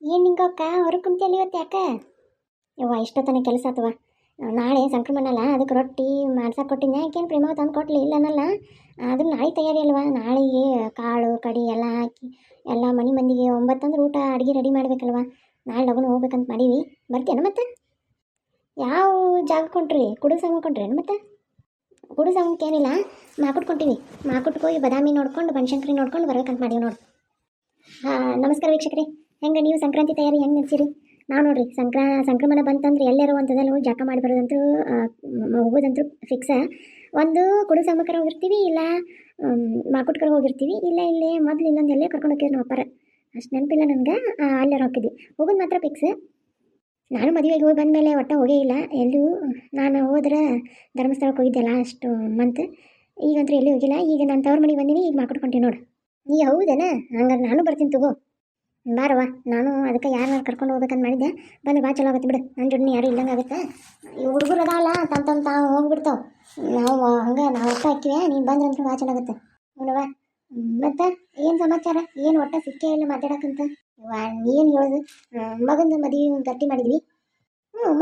ಏನು ನಿಂಗಕ್ಕ ಹೊರಗೆ ಕುಂತಿಯಲ್ಲಿ ಇವತ್ತು ಯಾಕೆ? ಯವ್ವ ಇಷ್ಟೊತ್ತನ ಕೆಲಸ ಆತವ. ನಾಳೆ ಸಂಕ್ರಮಣ ಅಲ್ಲ, ಅದಕ್ಕೆ ರೊಟ್ಟಿ ಮಾಡ್ಸಕ್ಕೆ ಕೊಟ್ಟಿದ್ದೆ. ಯಾಕೇನು ಪ್ರೇಮ ತಂದು ಕೊಟ್ಲಿ ಇಲ್ಲ ಅನ್ನಲ್ಲ. ಆದ್ರೂ ನಾಳೆ ತಯಾರಿ ಅಲ್ವಾ, ನಾಳೆಗೆ ಕಾಳು ಕಡಿ ಎಲ್ಲ ಹಾಕಿ ಎಲ್ಲ ಮನೆ ಮಂದಿಗೆ 9 ಅಂದ್ರೆ ಊಟ ಅಡುಗೆ ರೆಡಿ ಮಾಡ್ಬೇಕಲ್ವ. ನಾಳೆ ಲಗುನ ಹೋಗ್ಬೇಕಂತ ಮಾಡೀವಿ. ಬರ್ತೀಯನ ಮತ್ತೆ? ಯಾವ ಜಾಗ ಕೊಂಡ್ರಿ? ಕುಡು ಸಂಘ ಕೊಂಡ್ರಿ ಮತ್ತೆ? ಕುಡು ಸಂಘಕ್ಕೆ ಏನಿಲ್ಲ, ಮಾಕುಟ್ಕೊಂತೀವಿ. ಮಾಕುಟ್ಗೆ ಹೋಗಿ ಬದಾಮಿ ನೋಡ್ಕೊಂಡು ಬನಶಂಕರಿ ನೋಡ್ಕೊಂಡು ಬರ್ಬೇಕಂತ ಮಾಡೀವಿ ನೋಡಿ. ನಮಸ್ಕಾರ ವೀಕ್ಷಕರೇ. ಹೆಂಗೆ ನೀವು ಸಂಕ್ರಾಂತಿ ತಯಾರಿ ಹೆಂಗೆ ನಡೆಸಿರಿ? ನಾವು ನೋಡ್ರಿ ಸಂಕ್ರಮಣ ಬಂತಂದ್ರೆ ಎಲ್ಲರೂ ಒಂಥದಲ್ಲಿ ಹೋಗಿ ಜಾಕ ಮಾಡಿ ಬರೋದಂತೂ ಹೋಗೋದಂತೂ ಫಿಕ್ಸ. ಒಂದು ಕುಡು ಸಂಬಕರ ಹೋಗಿರ್ತೀವಿ, ಇಲ್ಲ ಮಾಕುಟ್ಕರ ಹೋಗಿರ್ತೀವಿ, ಇಲ್ಲ ಇಲ್ಲೇ ಮೊದಲು ಇಲ್ಲೊಂದು ಎಲ್ಲೇ ಕರ್ಕೊಂಡು ಹೋಗಿದ್ರು ನಮ್ಮ ಅಪ್ಪಾರ. ಅಷ್ಟು ನೆನಪಿಲ್ಲ ನನಗೆ. ಅಲ್ಲಾರು ಹೋಗಿದ್ವಿ, ಹೋಗೋದು ಮಾತ್ರ ಫಿಕ್ಸ್. ನಾನು ಮದುವೆಗೆ ಹೋಗಿ ಬಂದಮೇಲೆ ಒಟ್ಟು ಹೋಗೇ ಇಲ್ಲ ಎಲ್ಲೂ. ನಾನು ಹೋದ್ರೆ ಧರ್ಮಸ್ಥಳಕ್ಕೆ ಹೋಗಿದ್ದೆಲ್ಲ ಅಷ್ಟು ಮಂತ್. ಈಗಂತೂ ಎಲ್ಲೂ ಹೋಗಿಲ್ಲ. ಈಗ ನಾನು ತವ್ರ ಮನೆಗೆ ಬಂದೀನಿ, ಈಗ ಮಾಕುಟ್ಕೊಂತೀನಿ ನೋಡು. ನೀ ಹೌದೇನ? ಹಂಗಾರೆ ನಾನು ಬರ್ತೀನಿ ತಗೋ. ಬಾರವ್ವ, ನಾನು ಅದಕ್ಕೆ ಯಾರನ್ನ ಕರ್ಕೊಂಡು ಹೋಗ್ಬೇಕಂತ ಮಾಡಿದ್ದೆ. ಬಂದು ಭಾಳ ಚಲೋ ಆಗುತ್ತೆ ಬಿಡು, ನನ್ನ ಜೋಡಿನಿ ಯಾರು ಇಲ್ಲಂಗೆ ಆಗುತ್ತೆ. ಈ ಹುಡುಗರು ಅದಲ್ಲ ತಾವು ಹೋಗ್ಬಿಡ್ತಾವೆ. ನಾವು ಹಂಗೆ ನಾವು ಒಟ್ಟು ಹಾಕಿವೆ, ನೀನು ಬಂದ್ರಂತೂ ಭಾಳ ಚಲೋ ಆಗುತ್ತೆ ನೋಡವ್ವ. ಮತ್ತು ಏನು ಸಮಾಚಾರ? ಏನು ಒಟ್ಟು ಸಿಕ್ಕೇ ಇಲ್ಲ ಮಾತಾಡೋಕ್ಕಂತ. ಏನು ಹೇಳೋದು? ಮಗಂದು ಮದುವೆ ಗಟ್ಟಿ ಮಾಡಿದ್ವಿ.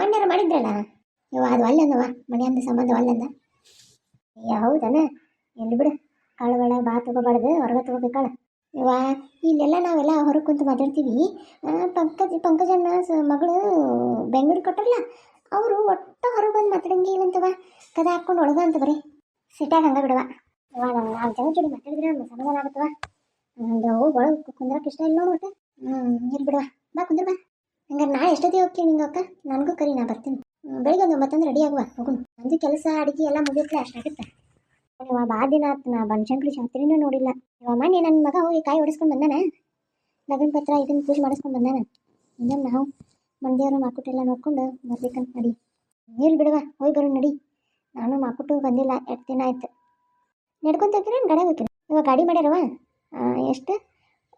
ಮಣ್ಣಾರ ಮಾಡಿದ್ರಲ್ಲ ಅದು ಅಲ್ಲಂದವ, ಮನೆಯಂದು ಸಂಬಂಧ ಅಲ್ಲಂದ. ಹೌದನ? ಎಲ್ಲಿ ಬಿಡು, ಕಾಳುಗಳ ಬಾ ತಗೋಬಾರ್ದು, ಹೊರಗೆ ತಗೋಬೇಕಳ. ಇವ ಇಲ್ಲೆಲ್ಲ ನಾವೆಲ್ಲ ಹೊರಗೆ ಕುಂತು ಮಾತಾಡ್ತೀವಿ. ಪಂಕಜನ್ನ ಮಗಳು ಬೆಂಗಳೂರು ಕೊಟ್ಟರಲ್ಲ, ಅವರು ಒಟ್ಟು ಹೊರಗೆ ಬಂದು ಮಾತಾಡಂಗೆ ಇಲ್ಲಂತವ. ಕದ ಹಾಕ್ಕೊಂಡು ಒಳಗ ಅಂತ ಬರೀ ಸಿಟ್ಟಾಗ ಹಂಗೆ ಬಿಡವ. ಇವ ನಂಗೆ 4 ಜನ ಜೋಡಿ ಮಾತಾಡಿದ್ರೆ ನಮ್ಮ ಸಮಾಧಾನ ಆಗುತ್ತವ. ಹೋಗಿ ಒಳಗೆ ಕುಂದ್ರಕ್ಕೆ ಇಷ್ಟ ಇಲ್ಲ ನೋಡು ಒಟ್ಟು. ಇರ್ಲಿ ಬಿಡವ, ಬಾ ಕುಂದ್ರ ಬಾ. ಹಂಗಾರೆ ನಾಳೆ ಎಷ್ಟೊತ್ತಿಗೆ ಹೋಗ್ತೀವಿ ನಿಂಗೆ ಅಕ್ಕ? ನನಗೂ ಕರಿ, ನಾ ಬರ್ತೀನಿ. ಬೆಳಿಗ್ಗೆ ಒಂದು 9 ರೆಡಿ ಆಗುವ, ಹೋಗುಣ. ನಂದು ಕೆಲಸ ಅಡುಗೆ ಎಲ್ಲ ಮುಗಿಯುತ್ತಲೇ ಅಷ್ಟಾಗುತ್ತೆ. ಇವ ಭಾಳ ದಿನ ಆತು ನಾ ಬನಶಂಕರಿ ಶಾಸ್ತ್ರಿನೂ ನೋಡಿಲ್ಲ. ಇವ ಮೊನ್ನೆ ನನ್ನ ಮಗ ಹೋಗಿ ಕಾಯಿ ಹೊಡಿಸ್ಕೊಂಡು ಬಂದಾನ, ಲಗ್ನ ಪತ್ರ ಇದನ್ನು ಪೂಜೆ ಮಾಡಿಸ್ಕೊಂಡು ಬಂದಾನ. ಇನ್ನೊಂದು ನಾವು ಮಂದಿಯವರು ಮಾಕುಟ್ಟೆಲ್ಲ ನೋಡ್ಕೊಂಡು ಬರ್ಬೇಕಂತ ನಡಿ. ನೀರು ಬಿಡುವ, ಹೋಗಿ ಬರೋ ನಡಿ. ನಾನು ಮಾಕುಟ್ಟು ಬಂದಿಲ್ಲ, 2 ದಿನ ಆಯ್ತು. ನಡ್ಕೊಂತ ಹೋಗ್ತೀರ ಗಾಡಿ ಹೋಗ್ತೀರ? ಇವಾಗ ಗಾಡಿ ಮಾಡ್ಯಾರವ. ಎಷ್ಟು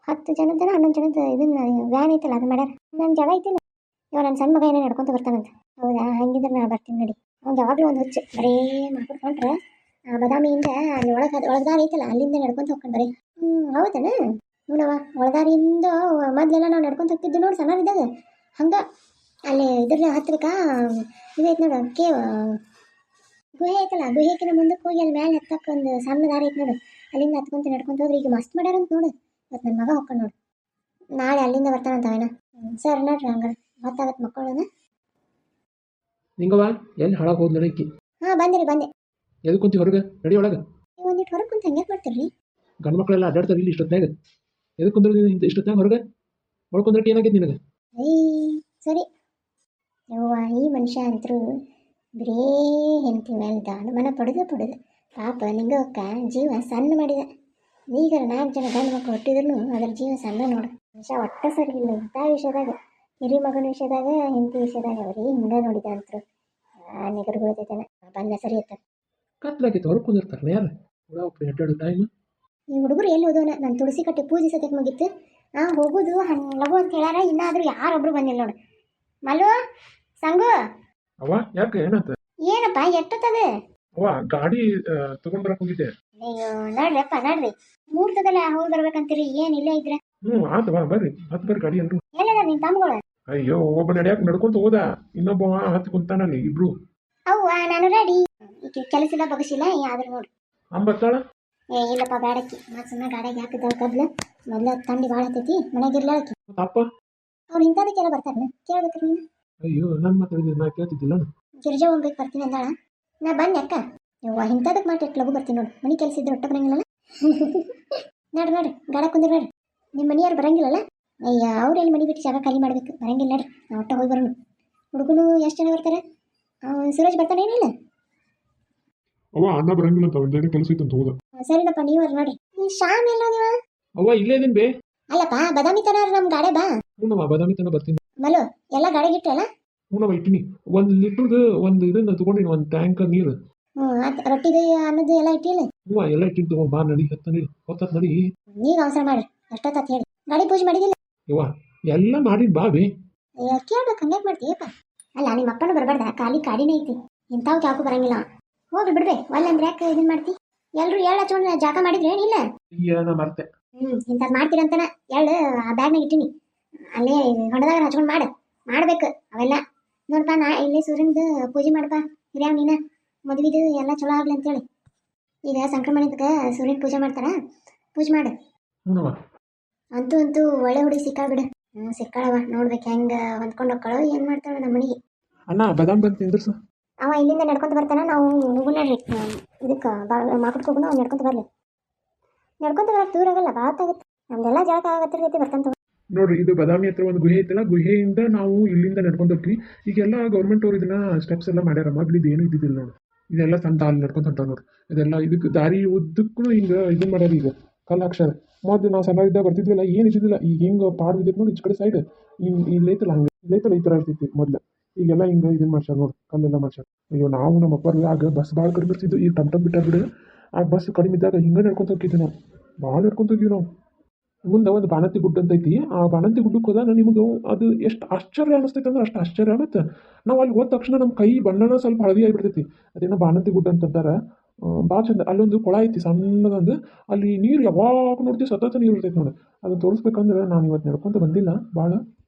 10 ಜನದ 11 ಜನದ ಇದನ್ನ ವ್ಯಾನ್ ಐತಲ್ಲ ಅದು ಮಾಡ್ಯಾರ. ನನ್ನ ಜಾಗ ಐತಿಲ್ಲ. ಇವಾಗ ನನ್ನ ಸಣ್ಣ ಮಗ ಏನೋ ನಡ್ಕೊಂತ ಬರ್ತಾನಂತ. ಹೌದಾ? ಹಂಗಿದ್ರೆ ನಾ ಬರ್ತೀನಿ ನಡಿ. ಅವ್ನು ಯಾವಾಗಲೂ ಒಂದು ಹುಚ್ಚು, ಬರೀ ಮಾಕುಟ್ಕೊಂಡ್ರೆ ಬದಾಮಿಯಿಂದ ಅಲ್ಲಿ ಒಳಗದಾರಿ ಐತಲ್ಲ ಅಲ್ಲಿಂದ ನಡ್ಕೊಂತ ಹೋಗ್ಕೊಂಡು ಬರೀ. ಹೌದನ? ನೋಡವ, ಒಳದಾರಿಯಿಂದ ಮೊದಲೆಲ್ಲ ನಾವು ನಡ್ಕೊಂತ ಹೋಗ್ತಿದ್ವಿ ನೋಡಿ ಸಣ್ಣರಿದ್ದಾಗ. ಹಂಗೆ ಅಲ್ಲಿ ಇದ್ರ ಹತ್ರಕ್ಕೆ ಇದೈತೆ ನೋಡು, ಗುಹೆ ಐತಲ್ಲ, ಗುಹೆಕಿನ ಮುಂದಕ್ಕೆ ಹೋಗಿ ಅಲ್ಲಿ ಮೇಲೆ ಹತ್ತಕ್ಕೆ ಒಂದು ಸಣ್ಣ ದಾರಿ ಐತೆ ನೋಡು, ಅಲ್ಲಿಂದ ಹತ್ಕೊಂತ ನಡ್ಕೊಂತ ಹೋದ್ರೆ ಈಗ ಮಸ್ತ್ ಮಾಡ್ಯಾರಂತ ನೋಡು. ಇವತ್ತು ನನ್ನ ಮಗ ಹೋಗ್ಕೊಂಡು ನೋಡು, ನಾಳೆ ಅಲ್ಲಿಂದ ಬರ್ತಾನಂತವೇನ. ಸರ್ ನೋಡ್ರಿ, ಹಂಗಾರೆ ಗೊತ್ತಾಗತ್ತೆ ಮಕ್ಕಳನ್ನ. ನಿಂಗವ ಎಲ್ಲಿ ಹಾಳಾಗಿ ಹೋದ್ ನಡೀಕಿ? ಹಾಂ ಬಂದೆ. ಎದು ಕುಂತಿ ಹೊರಗೆ ರೆಡಿ ಒಳಗೆ? ನೀವು ಒಂದಿಟ್ಟು ಹೊರಗೆ ಕುಂತ ಹಂಗೆ ಮಾಡ್ತೀರಿ? ಗಂಡು ಮಕ್ಕಳೆಲ್ಲ ಅಡ್ಡಾಡ್ತಾರೆ ಇಲ್ಲಿ ಇಷ್ಟೊತ್ತಾಗ. ಎದು ಕುಂದ್ರೆ ಇಷ್ಟೊತ್ತಾಗ ಹೊರಗೆ ಒಳಗೆ ಕುಂದ್ರಕ್ಕೆ ಏನಾಗೈತೆ ನಿನಗೆ? ಸರಿ ಯವ್ವ, ಈ ಮನುಷ್ಯ ಅಂತರೂ ಬರೇ ಹೆಂಡತಿ ಮೇಲೆ ದಾನಮನ ಪಡೆದು ಪಾಪ ನಿಂಗಕ್ಕ ಜೀವ ಸಣ್ಣ ಮಾಡಿದ. ಈಗ 4 ಜನ ಗಂಡು ಮಕ್ಕಳು ಹುಟ್ಟಿದ್ರು ಅದ್ರ ಜೀವ ಸಣ್ಣ ನೋಡು. ಮನುಷ್ಯ ಒಟ್ಟ ಸರಿ ಇಲ್ಲ ಇಂಥ ವಿಷಯದಾಗ, ಹಿರಿ ಮಗನ ವಿಷಯದಾಗ, ಹೆಂಡತಿ ವಿಷಯದಾಗ ಬರೀ ಹಿಂಗೆ ನೋಡಿದ ಅಂತರು ನಿಗರು ಬೀಳ್ತೈತೇನೆ. ಬಂದ ಸರಿ ಇತ್ತ. ಕತ್ಲಾಗೈತೆ ಹೊರಗೆ ಕುಂದಿರ್ತಾರೆ ಯಾರು ಅಡ್ಡಾಡೋ ಟೈಮ್. ಈ ಹುಡುಗರು ಎಲ್ಲಿ ಹೋದವನ? ನಾನು ತುಳಸಿ ಕಟ್ಟೆ ಪೂಜೆ ಸದ್ಯಕ್ಕೆ ಮುಗಿತ್ತು. ಹೋಗೋದು ಲಗು ಅಂತ ಹೇಳ್ಯಾರ, ಇನ್ನಾದರೂ ಯಾರೊಬ್ರು ಬಂದಿಲ್ಲ ನೋಡು. ಮಲ್ಲು, ಸಂಗು. ಅವ ಯಾಕೆ ಏನಂತ? ಏನಪ್ಪ ಎಷ್ಟೊತ್ತದ? ಅವ ಗಾಡಿ ತಗೊಂಡ್ ಬರಕ್ ಹೋಗಿದ್ದೆ. ಅಯ್ಯೋ ನೋಡ್ರಪ್ಪ ನೋಡ್ರಿ, ಮುಹೂರ್ತದಲ್ಲ ಹೋಗಿ ಬರ್ಬೇಕಂತೀರಿ, ಏನಿಲ್ಲ ಇದ್ರೆ. ಆತವಾ, ಬರ್ರಿ ಹತ್ತು ಬರ್ರಿ ಗಾಡಿ ಅಂದ್ರು. ಎಲ್ಲದ ನಿನ್ ತಮ್ಮಗಳು? ಅಯ್ಯೋ, ಒಬ್ಬ ನಡ್ಯಾಕ ನಡ್ಕೊಂತ ಹೋದ, ಇನ್ನೊಬ್ಬ ಹತ್ತು ಕುಂತಾನಲ್ಲಿ ಇಬ್ರು. ಅವ್ವ ನಾನು ರೆಡಿ. ಕೆಲಸ ಇಲ್ಲ ಬಗಸಿಲ್ಲ ಆದ್ರೂ ನೋಡ್ರಿ ಅಂಬತ್ತಾಳ. ಇಲ್ಲಪ್ಪ ಬೇಡಕ್ಕಿ, ಮತ್ತೆ ಸುಮ್ಮನೆ ಗಾಡಿಗೆ ಹಾಕಿದ್ದಾವ ಕಬ್ಲು. ಮೊದಲ ತಂಡಿ ಭಾಳ ಹತ್ತೈತಿ, ಮನೆಗಿರ್ಲಾಕಿ. ಅಪ್ಪ ಅವ್ರು ಇಂಥದಕ್ಕೆಲ್ಲ ಬರ್ತಾರ, ಕೇಳ್ಬೇಕ್ರಿ ನೀನು. ಅಯ್ಯೋ ನನ್ನ ಮಾತಾಡಿದ್ರೆ ನಾ ಕೇಳ್ತಿದ್ದಿಲ್ಲ. ಗಿರ್ಜಾ ಹೋಗ್ಬೇಕು ಬರ್ತೀನಿ ಅಂದಾಳ. ನಾ ಬಂದೆ ಅಕ್ಕ. ಯವ್ವ ಇಂಥದಕ್ಕೆ ಮಾಡಿ ಎಷ್ಟು ಲಗು ಬರ್ತೀನಿ ನೋಡು. ಮನೆ ಕೆಲಸ ಇದ್ರೆ ಒಟ್ಟ ಬರಂಗಿಲ್ಲಲ್ಲ. ನೋಡ್ರಿ ಗಾಡ ಕುಂದಿರ್ ನೋಡ್ರಿ. ನಿಮ್ಮ ಮನೆಯವ್ರು ಬರಂಗಿಲ್ಲಲ್ಲ? ಅಯ್ಯ ಅವ್ರೆಲ್ಲಿ ಮನೆ ಬಿಟ್ಟು ಜಾಗ ಖಾಲಿ ಮಾಡ್ಬೇಕು, ಬರಂಗಿಲ್ಲ ನೋಡ್ರಿ. ನಾವು ಒಟ್ಟ ಹೋಗಿ ಬರೋಣ. ಹುಡುಗನು ಎಷ್ಟು ಜನ ಬರ್ತಾರೆ? ಸುರೇಶ್ ಬರ್ತಾನೆ ಏನಿಲ್ಲ? ಅವ ಅನ್ನ ಬರಂಗಿಲ್ಲ ಅಂತ ಒಂದೇನೇ ಕೆಲಸ ಇತ್ತು ಅಂತ ಹೋದ. ಸರಿನಪ್ಪ, ನೀವು ನೋಡ್ರಿ. ಈ ಶಾಮ್ ಎಲ್ಲೋ ನೀವ? ಅವ್ವ ಇಲ್ಲೇ ಇದೀನಿ ಬೇ. ಅಲ್ಲಪ್ಪ ಬದಾಮಿ ತರ ನಮ್ ಗಾಡೆ ಬಾ. ಹ್ಞೂನವ್ವ ಬಾದಾಮಿ ತನ ಬರ್ತೀನಿ. ಮಲು ಎಲ್ಲ ಗಾಡಿಗೆ ಇಟ್ಟಲ್ಲ? ಹ್ಞೂನವ್ವ ಇಟ್ಟಿನಿ. 1 ಲೀಟ್ರದ್ದು ಒಂದು ಇದನ್ನ ತಗೊಂಡಿನಿ, 1 ಟ್ಯಾಂಕ್ ನೀರು. ರೊಟ್ಟಿದು ಅನ್ನದ್ದು ಎಲ್ಲ ಇಟ್ಟಿಲ್ಲ? ಹ್ಞೂ ಎಲ್ಲ ಇಟ್ಟಿದ್ದು. ಬಾ ನಡಿ, ಹೊತ್ತ ನಡಿ. ನೀವು ಅವಸರ ಮಾಡ್ರಿ, ಅಷ್ಟೊತ್ತ ಹೇಳಿ. ಗಾಡಿ ಪೂಜೆ ಮಾಡಿದಿಲ್ಲ? ಯವ್ವ ಎಲ್ಲ ಮಾಡಿದ್ ಬಾ ಬೇ. ಕೇಳ್ಬೇಕು, ಹಂಗ್ಯಾಕೆ ಮಾಡ್ತೀಯಪ್ಪ? ಅಲ್ಲ ನಿಮ್ಮ ಅಪ್ಪನ ಬರಬಾರ್ದ, ಖಾಲಿ ಕಾಡಿನೇ ಐತಿ. ಇಂಥವ್ಕೆ ಯಾಕೂ ಬರಂಗಿಲ್ಲ. ಹೋಗಿ ಬಿಡ್ಬೇ, ಒಲ್ಲಂದ್ರೆ ಯಾಕೆ ಇದನ್ನ ಮಾಡ್ತಿ? ಎಲ್ಲರೂ ಎಳ್ಳು ಹಚ್ಕೊಂಡು ಜಾಗ ಮಾಡಿದ್ರೆ ಏನಿಲ್ಲ? ನಾ ಮರ್ತೆ. ಇಂಥದ್ದು ಮಾಡ್ತೀರಂತನ ಎಳ್ಳು ಆ ಬ್ಯಾಗ್ನಾಗ ಇಟ್ಟಿನಿ. ಅಲ್ಲೇ ಹೊಡೆದಾಗ ಹಚ್ಕೊಂಡು ಮಾಡ್ಬೇಕು ಅವೆಲ್ಲ. ನೋಡಪ್ಪ ನಾ ಇಲ್ಲಿ ಸೂರ್ಯಂದು ಪೂಜೆ ಮಾಡಪ್ಪ ಹಿರಿಯವ್ ನೀನ ಮದುವೆದು ಎಲ್ಲ ಚಲೋ ಆಗ್ಲಿ ಅಂತೇಳಿ. ಈಗ ಸಂಕ್ರಮಣಕ್ಕೆ ಸೂರ್ಯನ ಪೂಜೆ ಮಾಡ್ತಾರ, ಪೂಜೆ ಮಾಡು. ಹ್ಞೂನವ. ಅಂತೂ ಒಳ್ಳೆ ಹುಡುಗಿ ಸಿಕ್ಕಾಳ ಬಿಡು. ಸಿಕ್ಕಾಳವ, ನೋಡ್ಬೇಕು ಹೆಂಗೆ ಹೊಂದ್ಕೊಂಡು ಹೋಗ್ಕೊಳ್ಳೋ ಏನು ಮಾಡ್ತಾಳೆ ನಮ್ಮ ಮನೆಗೆ. ಅಣ್ಣ ಬಾದಾಮ್ ಬಂದು ನಿಂದ್ರಸು. ಅವ ಇಲ್ಲಿಂದ ನಡ್ಕೊಂತ ಬರ್ತಾನ, ನಾವು ಹೋಗೋಣ ರೀ ಇದಕ್ಕೆ ಮಾಕುಟ್ಗೆ ಹೋಗೋಣ. ಅವ್ನು ನಡ್ಕೊಂತ ಬರಲಿ, ನಡ್ಕೊಂತ ಬರಕ್ಕೆ ದೂರ ಆಗಲ್ಲ, ಭಾಳ ಆಗುತ್ತೆ. ನಮ್ದೆಲ್ಲ ಜಾಗ ಆಗತ್ತಿರ್ತೈತಿ ಬರ್ತಂತ. ನೋಡ್ರಿ, ಇದು ಬದಾಮಿ ಹತ್ರ ಒಂದು ಗುಹೆ ಐತಲ್ಲ, ಗುಹೆಯಿಂದ ನಾವು ಇಲ್ಲಿಂದ ನಡ್ಕೊಂಡು ಹೋಗ್ತೀವಿ. ಈಗೆಲ್ಲ ಗೌರ್ಮೆಂಟ್ ಅವ್ರು ಇದನ್ನ ಸ್ಟೆಪ್ಸ್ ಎಲ್ಲ ಮಾಡ್ಯಾರ. ಮೊದ್ಲು ಇದು ಏನು ಇದ್ದಿದ್ದಿಲ್ಲ ನೋಡಿ. ಇದೆಲ್ಲ ಸಣ್ಣ ಅಲ್ಲಿ ನಡ್ಕೊಂತ ಹೊಂಟಾವ ನೋಡ್ರಿ. ಇದೆಲ್ಲ ಇದಕ್ಕೆ ದಾರಿ ಉದ್ದಕ್ಕೂ ಹಿಂಗೆ ಇದನ್ನ ಮಾಡ್ಯಾರ. ಈಗ ಕಲ್ಲು ಹಾಕ್ಸ್ಯಾರ. ಮೊದಲು ನಾವು ಸಣ್ಣ ಇದ್ದಾಗ ಬರ್ತಿದ್ವಿಲ್ಲ, ಏನು ಇದ್ದಿದ್ದಿಲ್ಲ. ಈಗ ಹಿಂಗೆ ಪಾಡ್ ಬಿದ್ದೈತೆ ನೋಡಿ ಈಚೆ ಕಡೆ ಸೈಡ್. ಹಿಂಗೆ ಇಲ್ಲೈತಲ್ಲ, ಹಂಗೆ ಇಲ್ಲೈತಲ್ಲ ಈ ಥರ ಇರ್ತೈತಿ ಮೊದ್ಲು. ಈಗೆಲ್ಲ ಹಿಂಗೆ ಇದನ್ನ ಮಾಡ್ಸ್ಯಾರ ನೋಡಿ, ಕಲ್ಲೆಲ್ಲ ಮಾಡ್ಸ್ಯಾರ. ಅಯ್ಯೋ, ನಾವು ನಮ್ಮ ಅಪ್ಪರು ಆಗ ಬಸ್ ಭಾಳ ಕಡಿಮೆ ಇರ್ತಿದ್ವು. ಈಗ ಟಮ್ ಬಿಟ್ಟಾರ ಬಿಡು. ಆ ಬಸ್ ಕಡಿಮೆ ಇದ್ದಾಗ ಹಿಂಗೆ ನಡ್ಕೊಂತ ಹೋಗ್ತಿದ್ವಿ ನಾವು, ಭಾಳ ನಡ್ಕೊಂತ ಹೋಗ್ತೀವಿ ನಾವು. ಮುಂದೆ ಒಂದು ಬಾಣಂತಿ ಗುಡ್ಡ ಅಂತ ಐತಿ. ಆ ಬಾಣಂತಿ ಗುಡ್ಡಕ್ಕೆ ಹೋದಾಗ ನಿಮಗೆ ಅದು ಎಷ್ಟು ಆಶ್ಚರ್ಯ ಅನಿಸ್ತೈತೆ ಅಂದ್ರೆ ಅಷ್ಟು ಆಶ್ಚರ್ಯ ಆಗುತ್ತೆ. ನಾವು ಅಲ್ಲಿ ಹೋದ ತಕ್ಷಣ ನಮ್ಮ ಕೈ ಬಣ್ಣನ ಸ್ವಲ್ಪ ಹಳದಿ ಆಗಿಬಿಡ್ತೈತಿ. ಅದೇನೋ ಬಾಣಂತಿ ಗುಡ್ಡ ಅಂತಂತಾರೆ. ಭಾಳ ಚಂದ. ಅಲ್ಲೊಂದು ಕೊಳ ಐತಿ ಸಣ್ಣದೊಂದು. ಅಲ್ಲಿ ನೀರು ಯಾವಾಗ ನೋಡ್ತೀವಿ ಸತತ ನೀರು ಇರ್ತೈತೆ ನೋಡಿ. ಅದನ್ನು ತೋರಿಸ್ಬೇಕಂದ್ರೆ ನಾನು ಇವತ್ತು ನಡ್ಕೊಂತ ಬಂದಿಲ್ಲ ಭಾಳ.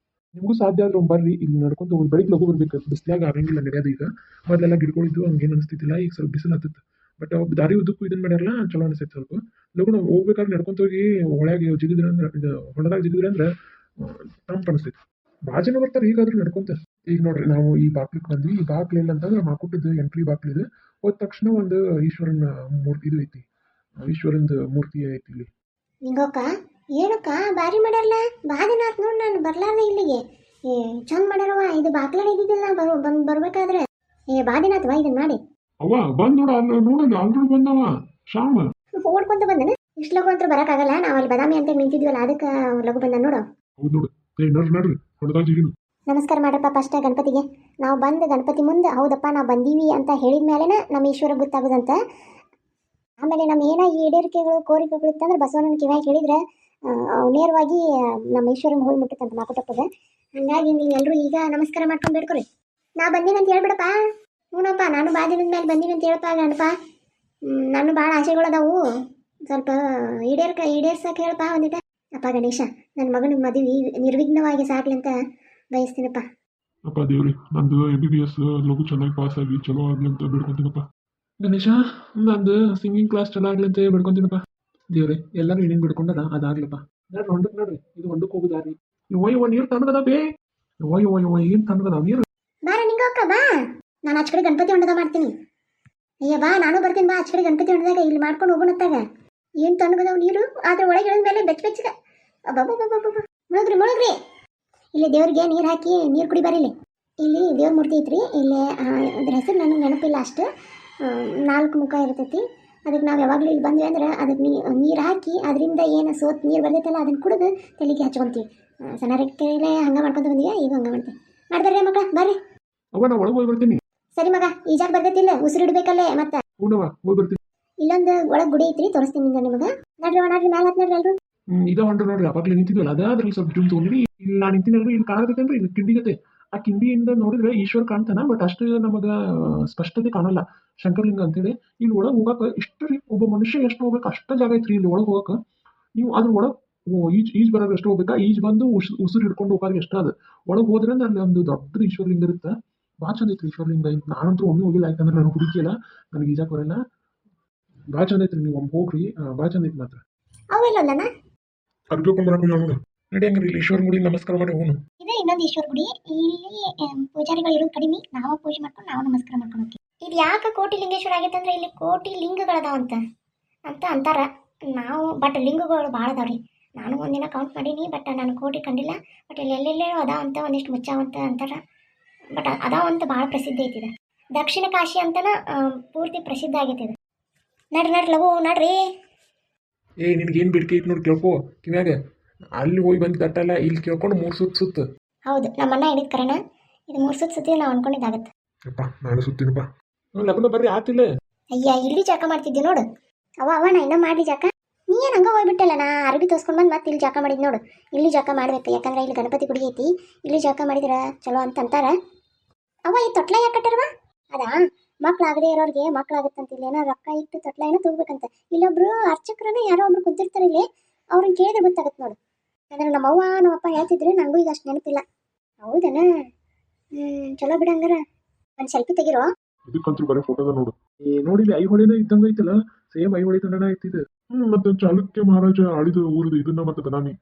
ನಿಮಗೂ ಸಾಧ್ಯ ಆದ್ರೆ ಬರ್ರಿ, ಇಲ್ಲಿ ನಡ್ಕೊಂತ ಹೋಗಿ. ಬೆಳಿಗ್ಗೆ ಲಘು ಬರ್ಬೇಕು, ಬಿಸಿಲಾಗ ಆಗಂಗಿಲ್ಲ ನಡೆಯೋದು. ಈಗ ಮೊದಲೆಲ್ಲ ಗಿಡಗಳಿದ್ದು ಹಂಗೇನು ಅನಿಸ್ತಿದ್ದಿಲ್ಲ. ಈಗ ಸ್ವಲ್ಪ ಬಿಸಿಲು ಹತ್ತುತ್ತೆ. ಬಟ್ ದಾರಿ ಉದ್ದಕ್ಕೂ ಇದನ್ನು ಮಾಡ್ಯಾರಲ್ಲ, ಚಲೋ ಅನಿಸ್ತೈತೆ ಸ್ವಲ್ಪ. ಲಘು ನಾವು ಹೋಗ್ಬೇಕಾದ್ರೆ ನಡ್ಕೊಂತ ಹೋಗಿ ಒಳಗೆ ಜಿಗಿದ್ರೆ ಅಂದ್ರೆ ಇದು ಹೊಲದಾಗ ಜಿಗಿದ್ರೆ ಅಂದ್ರೆ ತಂಪು ಅನಿಸ್ತೈತಿ. ಭಾಳ ಜನ ಬರ್ತಾರೆ ಈಗಾದ್ರೂ ನಡ್ಕೊಂತ. ಈಗ ನೋಡ್ರಿ, ನಾವು ಈ ಬಾಕ್ಲಿಗೆ ಬಂದ್ವಿ. ಈ ಬಾಕ್ಲು ಇಲ್ಲ ಅಂತಂದ್ರೆ ಮಾಕುಟ್ಟದ್ದು ಎಂಟ್ರಿ ಬಾಕ್ಲಿದೆ. ಹೋದ ತಕ್ಷಣ ಒಂದು ಈಶ್ವರನ ಮೂರ್ತಿ ಇದು ಐತಿ. ಈಶ್ವರಂದು ಮೂರ್ತಿ ಐತಿ ಇಲ್ಲಿ. ನಿಂಗೋಕ ಏನಕ್ಕ ಭಾರಿ ಮಾಡ್ಯಾರಲ್ಲ, ಭಾಳ ದಿನ ಆತ್ ನೋಡಿ ನಾನು ಬರ್ಲಾರ್ದೆ ಇಲ್ಲಿಗೆ. ಚಂದ ಮಾಡ್ಯಾರವ. ಇದು ಬಾಕ್ಲಾನ ಇದ್ದಿದ್ದಿಲ್ಲ ಬರ್ಬೇಕಾದ್ರೆ. ಭಾಳ ದಿನ ಆತವ ಇದನ್ನ ಮಾಡಿ. ಅವ್ವ ಬಂದ್ ನೋಡ, ನೋಡಲ್ಲ ಆಲ್ರೆಡಿ ಬಂದವ ಶ್ಯಾಮ. ಓಡ್ಕೊಂತ ಬಂದನ. ಇಷ್ಟು ಲಘು ಅಂತೂ ಬರೋಕ್ಕಾಗಲ್ಲ. ನಾವು ಅಲ್ಲಿ ಬದಾಮಿ ಅಂತ ನಿಂತಿದ್ವಲ್ಲ, ಅದಕ್ಕೆ ಲಘು ಬಂದ ನೋಡು. ಹೌದು ನೋಡು. ನಡ್ರಿ ಹೊಡೆದಾಗ ಜಿಗಿನು. ನಮಸ್ಕಾರ ಮಾಡ್ರಪ್ಪ ಫಸ್ಟ್ ಗಣಪತಿಗೆ. ನಾವು ಬಂದು ಗಣಪತಿ ಮುಂದೆ ಹೌದಪ್ಪ ನಾವು ಬಂದೀವಿ ಅಂತ ಹೇಳಿದ ಮೇಲೆನ ನಮ್ಮ ಈಶ್ವರ ಗೊತ್ತಾಗೋದಂತ. ಆಮೇಲೆ ನಮ್ಮ ಏನೋ ಈ ಈಡೇರಿಕೆಗಳು ಕೋರಿಕೆಗಳು ಇತ್ತಂದ್ರೆ ಬಸವಣ್ಣನ ಕಿವ್ಯಾಗ ಹೇಳಿದ್ರೆ ನೇರವಾಗಿ ನಮ್ಮ ಈಶ್ವರನ ಹೋಗಿ ಮುಟ್ಟುತ್ತಂತ ಮಾಕುಟಪ್ಪಗೆ. ಹಂಗಾಗಿ ನೀವೆಲ್ಲರೂ ಈಗ ನಮಸ್ಕಾರ ಮಾಡ್ಕೊಂಡು ಬೇಡ್ಕೊರಿ. ನಾ ಬಂದೀನಿ ಅಂತ ಹೇಳ್ಬಿಡಪ್ಪ. ಹ್ಞೂನಪ್ಪ, ನಾನು ಭಾಳ ದಿನದ ಮೇಲೆ ಬಂದೀನಿ ಅಂತ ಹೇಳಪ್ಪ ಗಣಪ. ನಾನು ಭಾಳ ಆಸೆಗಳದಾವು, ಸ್ವಲ್ಪ ಈಡೇರ್ಸಕ್ಕೆ ಹೇಳಪ್ಪ ಒಂದಿಟ. ಅಪ್ಪ ಗಣೇಶ, ನನ್ನ ಮಗನ ಮದುವೆ ನಿರ್ವಿಘ್ನವಾಗಿ ಸಾಗಲಿ ಅಂತ ಬಯಸ್ತೀನಪ್ಪ. ಅಪ್ಪ ದೇವ್ರಿ, ನಂದು MBBS ಲಘು ಚೆನ್ನಾಗಿ ಪಾಸ್ ಆಗಿ ಚಲೋ ಆಗ್ಲಿ ಅಂತ ಬೇಡ್ಕೊಂತೀನಪ್ಪ. ಗಣೇಶ, ನಂದು ಸಿಂಗಿಂಗ್ ಕ್ಲಾಸ್ ಚಲೋ ಆಗ್ಲಿ ಅಂತ ಬೇಡ್ಕೊಂತೀನಪ್ಪ. ದೇವ್ರಿ, ಎಲ್ಲರೂ ಏನೇನು ಬಿಡ್ಕೊಂಡಾರ ಅದಾಗ್ಲಪ್ಪ. ನಾನು ಹೊಂಡಕ್ಕೆ ನೋಡ್ರಿ, ಇದು ಹೊಂಡಕ್ಕೆ ಹೋಗುದಾರಿ. ಇವ ನೀರು ತಣ್ಣಗದ ಬೇ. ಇವ ಏನು ತಣ್ಣಗದ ನೀರು. ಬಾರ ನಿಂಗೋಕ್ಕ ಬಾ, ನಾನು ಆಚ ಕಡೆ ಗಣಪತಿ ಹೊಂಡದ ಮಾಡ್ತೀನಿ. ಅಯ್ಯ ಬಾ, ನಾನು ಬರ್ತೀನಿ ಬಾ. ಆಚ ಕಡೆ ಗಣಪತಿ ಹೊಂಡದಾಗ ಇಲ್ಲಿ ಮಾಡ್ಕೊಂಡು ಹೋಗೋಣತ್ತಾಗ. ಏನು ತಣ್ಣಗದವು ನೀರು, ಆದ್ರೆ ಒಳಗೆ ಇಳಿದ ಮೇಲೆ ಬೆಚ್ಚಗ. ಅಬ್ಬಬ್ಬಬ್ಬಬ್ಬ, ಮುಳುಗ್ರಿ. ಇಲ್ಲಿ ದೇವ್ರಿಗೆ ನೀರು ಹಾಕಿ ನೀರು ಕುಡಿ ಬರೀಲಿ. ಇಲ್ಲಿ ದೇವ್ರ ಮೂರ್ತಿ ಐತ್ರಿ. ಇಲ್ಲಿ ಅದ್ರ ಹೆಸರು ನನಗೆ ನೆನಪಿಲ್ಲ ಅಷ್ಟು. 4 ಮುಖ ಇರ್ತೈತಿ. ಅದಕ್ಕೆ ನಾವು ಯಾವಾಗಲೂ ಇಲ್ಲಿ ಬಂದ್ವಿ ಅಂದ್ರೆ ಅದಕ್ಕೆ ನೀರು ಹಾಕಿ ಅದರಿಂದ ಏನು ಸೋತ್ ನೀರು ಬರ್ತೈತಲ್ಲ ಅದನ್ನು ಕುಡಿದು ತಲೆಗೆ ಹಚ್ಕೊಂತೀವಿ. ಸಣ್ಣರಕ್ಕೆ ಹಂಗೆ ಮಾಡ್ಕೊತ ಬಂದೀವಿ, ಈಗ ಹಂಗೆ ಮಾಡ್ತೀವಿ. ಮಾಡ್ಬರ್ರಿ ಮಕ್ಕಳ, ಬರ್ರಿ. ಅವ್ವ ನಾ ಒಳಗೆ ಹೋಗಿ ಬರ್ತೀನಿ. ಸರಿ ಮಗ, ಈಜಾಗ ಬರ್ತೈತಿಲ್ಲ, ಉಸಿರು ಇಡ್ಬೇಕಲ್ಲೇ ಮತ್ತೆ. ಹ್ಞೂನವ್ವ, ಹೋಗಿ ಬರ್ತೀನಿ. ಇಲ್ಲೊಂದು ಒಳಗೆ ಗುಡಿ ಐತ್ರಿ, ತೋರಿಸ್ತೀನಿ ನಿಮಗೆ. ನಡ್ರಿ ಮ್ಯಾಲೆ ಹತ್ ನಡ್ರಿ ಎಲ್ರು. ಇದ ಹೊಂಡ್ರಿ ನೋಡ್ರಿ, ಅವಾಗಲೇ ನಿಂತಿದ್ವಲ್ಲ ಅದ್ರಲ್ಲಿ ಸ್ವಲ್ಪ ಜೂಮ್ ತೊಗೊಂಡ್ರಿ. ಇಲ್ಲಿ ನಾನು ನಿಂತಿನಲ್ರಿ, ಇಲ್ಲಿ ಕಾಣಕತ್ತೇನ್ರಿ, ಇಲ್ಲಿ ಕಿಂಡಿಗತೆ. ಆ ಕಿಂಡಿಯಿಂದ ನೋಡಿದ್ರೆ ಈಶ್ವರ್ ಕಾಣ್ತಾನ, ಬಟ್ ಅಷ್ಟು ನಮಗೆ ಸ್ಪಷ್ಟತೆ ಕಾಣಲ್ಲ. ಶಂಕರಲಿಂಗ ಅಂತೇಳಿ. ಇಲ್ಲಿ ಒಳಗೆ ಹೋಗಕ್ಕೆ ಇಷ್ಟು ರೀ, ಒಬ್ಬ ಮನುಷ್ಯ ಎಷ್ಟು ಹೋಗ್ಬೇಕು ಅಷ್ಟು ಜಾಗ ಐತ್ರಿ ಇಲ್ಲಿ ಒಳಗೆ ಹೋಗಕ್ಕೆ. ನೀವು ಅದ್ರ ಒಳಗೆ ಈಜ್ ಬರೋದು ಎಷ್ಟು ಹೋಗ್ಬೇಕಾ, ಈಜ್ ಬಂದು ಉಸಿರು ಹಿಡ್ಕೊಂಡು ಹೋಗೋದು ಎಷ್ಟು ಅದು. ಒಳಗೆ ಹೋದ್ರೆ ಅಲ್ಲಿ ಒಂದು ದೊಡ್ಡ ಈಶ್ವರಲಿಂಗ ಇರುತ್ತೆ. ಭಾಳ ಚಂದ ಐತ್ರಿ ಈಶ್ವರಲಿಂಗ. ನಾನಂತೂ ಒಮ್ಮೆ ಹೋಗಿಲ್ಲ, ಯಾಕಂದ್ರೆ ನಾನು ಹುಡುಕಿಯಲ್ಲ, ನನಗೆ ಈಜಾಕ್ ಬರಲ್ಲ. ಭಾಳ ಚಂದ ಐತ್ರಿ, ನೀವು ಒಮ್ಮೆ ಹೋಗ್ರಿ, ಭಾಳ ಚಂದ ಐತಿ ಮಾತ್ರ. ಅವೆಲ್ಲ ಅರ್ಬಿಕೊಂಬರಕ್ಕೆ ನೋಡು ನಡಿ. ಹಂಗ್ರಿ ಇಲ್ಲಿ ಈಶ್ವರ ಗುಡಿ ನಮಸ್ಕಾರ ಮಾಡಿ ಹೋಗೋಣ. ಇದೆ ಇನ್ನೊಂದು ಈಶ್ವರ ಗುಡಿ. ಇಲ್ಲಿ ಪೂಜಾರಿಗಳು ಇರೋದು ಕಡಿಮೆ, ನಾವು ಪೂಜೆ ಮಾಡ್ಕೊಂಡು ನಾವು ನಮಸ್ಕಾರ ಮಾಡ್ಕೊಂಡು ಹೋಗ್ತೀವಿ. ಇದು ಯಾಕೆ ಕೋಟಿ ಲಿಂಗೇಶ್ವರ ಆಗೈತೆ ಅಂದ್ರೆ ಇಲ್ಲಿ ಕೋಟಿ ಲಿಂಗಗಳದಾವಂತ ಅಂತಾರ. ನಾವು ಬಟ್ ಲಿಂಗಗಳು ಭಾಳ ಅದಾವ್ರಿ. ನಾನು ಒಂದಿನ ಕೌಂಟ್ ಮಾಡೀನಿ, ಬಟ್ ನಾನು ಕೋಟಿ ಕಂಡಿಲ್ಲ. ಬಟ್ ಇಲ್ಲಿ ಎಲ್ಲೆಲ್ಲೇ ಅದಾವಂತ, ಒಂದಿಷ್ಟು ಮುಚ್ಚಾವಂತ ಅಂತಾರ. ಬಟ್ ಅದಾವಂತ ಭಾಳ ಪ್ರಸಿದ್ಧಿ ಐತಿದೆ. ದಕ್ಷಿಣ ಕಾಶಿ ಅಂತನ ಪೂರ್ತಿ ಪ್ರಸಿದ್ಧ ಆಗೈತೆ ಇದು. ನಡ್ರಿ ಲಘು ನಡ್ರಿ. ನಿನಗೇನು ಬೇಡಿಕೆ ಐತಿ ನೋಡಿ ಕೇಳ್ಕೊ ಕಿವ್ಯಾಗ. ಅಲ್ಲಿ ಹೋಗಿ ಬಂದು ತಟ್ಟಲ್ಲ, ಇಲ್ಲಿ ಕೇಳ್ಕೊಂಡು 3 ಸುತ್ತು. ಹೌದು, ನಮ್ಮಣ್ಣ ಹೇಳಿದ ಕರೆನ. ಇದು 3 ಸುತ್ತಿ ನಾವು ಅನ್ಕೊಂಡಿದ್ದಾಗತ್ತೆ. ಅಪ್ಪ ನಾನು ಸುತ್ತೀನಪ್ಪ. ಲಗ್ನ ಬರ್ರಿ ಆತಿಲ್ಲ. ಅಯ್ಯ, ಇಲ್ಲಿ ಜಾಕ ಮಾಡ್ತಿದ್ದೆ ನೋಡು. ಅವ ನಾ ಇನ್ನೂ ಮಾಡಿ ಜಾಕ. ನೀ ಏನು ಹಂಗೆ ಹೋಗ್ಬಿಟ್ಟಲ್ಲ. ನಾ ಅರಬಿ ತೋರಿಸ್ಕೊಂಡು ಬಂದು ಮತ್ತೆ ಇಲ್ಲಿ ಜಾಕ ಮಾಡಿದ್ ನೋಡು. ಇಲ್ಲಿ ಜಾಕ ಮಾಡ್ಬೇಕು, ಯಾಕಂದ್ರೆ ಇಲ್ಲಿ ಗಣಪತಿ ಗುಡಿ ಐತಿ. ಇಲ್ಲಿ ಜಾಕ ಮಾಡಿದ್ರೆ ಚಲೋ ಅಂತಾರ. ಅವ ಈ ತೊಟ್ಲ ಯಾಕೆ ಕಟ್ಟಾರವ? ಅದಾ ಮಕ್ಳಾಗದೇ ಇರೋರಿಗೆ ಮಕ್ಳಾಗತ್ತಂತ. ಇಲ್ಲಿ ಏನೋ ರೊಕ್ಕ ಇಟ್ಟು ತೊಟ್ಲ ಏನೋ ತಗೋಬೇಕಂತ. ಇಲ್ಲೊಬ್ರು ಅರ್ಚಕರನ್ನ ಯಾರೋ ಒಬ್ರು ಕುಂತಿರ್ತಾರೆ ಇಲ್ಲಿ, ಅವ್ರನ್ನ ಕೇಳಿದ್ರೆ ಗೊತ್ತಾಗತ್ತೆ ನೋಡು. ಅಂದ್ರೆ ನಮ್ಮವ್ವ ನಮ್ಮಪ್ಪ ಹೇಳ್ತಿದ್ರು, ನನಗೂ ಈಗ ಅಷ್ಟು ನೆನಪಿಲ್ಲ. ಹೌದನ? ಚಲೋ ಬಿಡಂಗಾರ. ಒಂದು ಸೆಲ್ಫಿ ತೆಗಿರೋ. ಇದಕ್ಕಂತೂ ಬರೀ ಫೋಟೋದ ನೋಡು. ನೋಡಿಲಿ ಐಹೊಳೆನ ಇದ್ದಂಗ ಐತಲ್ಲ, ಸೇಮ್ ಐಹೊಳೆ ತಂಡನ ಐತಿದೆ. ಮತ್ತೆ ಚಾಲುಕ್ಯ ಮಹಾರಾಜ ಆಳಿದ ಊರಿದು ಇದನ್ನ ಮತ್ತೆ ಬದಾಮಿ.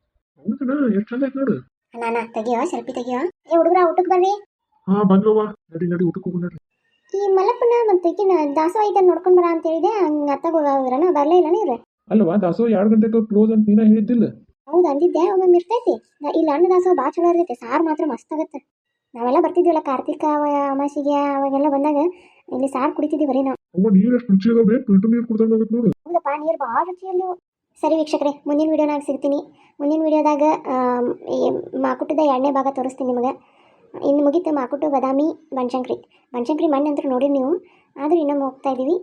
ಹೌದನ? ಎಷ್ಟು ಚಂದ ಐತೆ ನೋಡು. ನಾನ ತೆಗಿಯೋ, ಸೆಲ್ಫಿ ತೆಗಿಯೋ. ಏ ಹುಡುಗರ, ಊಟಕ್ಕೆ ಬರ್ರಿ. ಹಾ ಬಂದ್ರವ್ವ, ನಡಿ ನಡಿ ಊಟಕ್ಕೆ ಹೋಗು ನಡ್ರಿ. ಈ ಮಲ್ಲಪ್ಪನ ಮತ್ತೆ ಈಗಿನ ದಾಸೋ ಇದನ್ನ ನೋಡ್ಕೊಂಡು ಬರ ಅಂತ ಹೇಳಿದೆ, ಹಂಗೆ ಅತ್ತಾಗ ಹೋಗ್ರನ ಬರಲೇ ಇಲ್ಲ ನೀವ್ರೆ. ಅಲ್ವಾ ದಾಸೋ 2 ಗಂಟೆಗೆ ಕ್ಲೋಸ್ ಅಂತ ನೀನ ಹೇಳಿದ್ದಿಲ್ಲ. ಹೌದು ಅಂದಿದ್ದೆ, ಒಮ್ಮೆ ಇರ್ತೈತಿ. ಇಲ್ಲಿ ಅನ್ನ ದಾಸೋ ಭಾಳ ಚಲೋ ಇರ್ತೈತೆ, ಸಾರು ಮಾತ್ರ ಮಸ್ತ್ ಆಗತ್ತೆ. ನಾವೆಲ್ಲ ಬರ್ತಿದ್ವಲ್ಲ ಕಾರ್ತಿಕ ಅಮಾಸಿಗೆ ಅವಾಗೆಲ್ಲ ಬಂದಾಗ ಇಲ್ಲಿ ಸಾರು ಕುಡಿತಿದ್ವಿ ಬರೀ ನಾವು. ಅವ್ವ ನೀರು ಎಷ್ಟು ರುಚಿ ಅದಾವೆ, ಫಿಲ್ಟರ್ ನೀರು ಕುಡ್ದಂಗ ಆಗತ್ತೆ ನೋಡು. ಹೌದಪ್ಪ, ನೀರು ಭಾಳ ರುಚಿಯಲ್ಲಿ. ಸರಿ ವೀಕ್ಷಕರೇ, ಮುಂದಿನ ವಿಡಿಯೋನಾಗ ಸಿಗ್ತೀನಿ. ಮುಂದಿನ ವಿಡಿಯೋದಾಗ ಈ ಮಾಕುಟದ 2ನೇ ಭಾಗ ತೋರಿಸ್ತೀನಿ ನಿಮಗೆ. ಇನ್ನು ಮುಗೀತು ಮಾಕುಟು, ಬದಾಮಿ, ಬನಶಂಕರಿ. ಬನಶಂಕರಿ ಮಣ್ಣು ಅಂತ ನೋಡಿ ನೀವು, ಆದರೂ ಇನ್ನೊಮ್ಮೆ ಹೋಗ್ತಾ ಇದ್ದೀವಿ.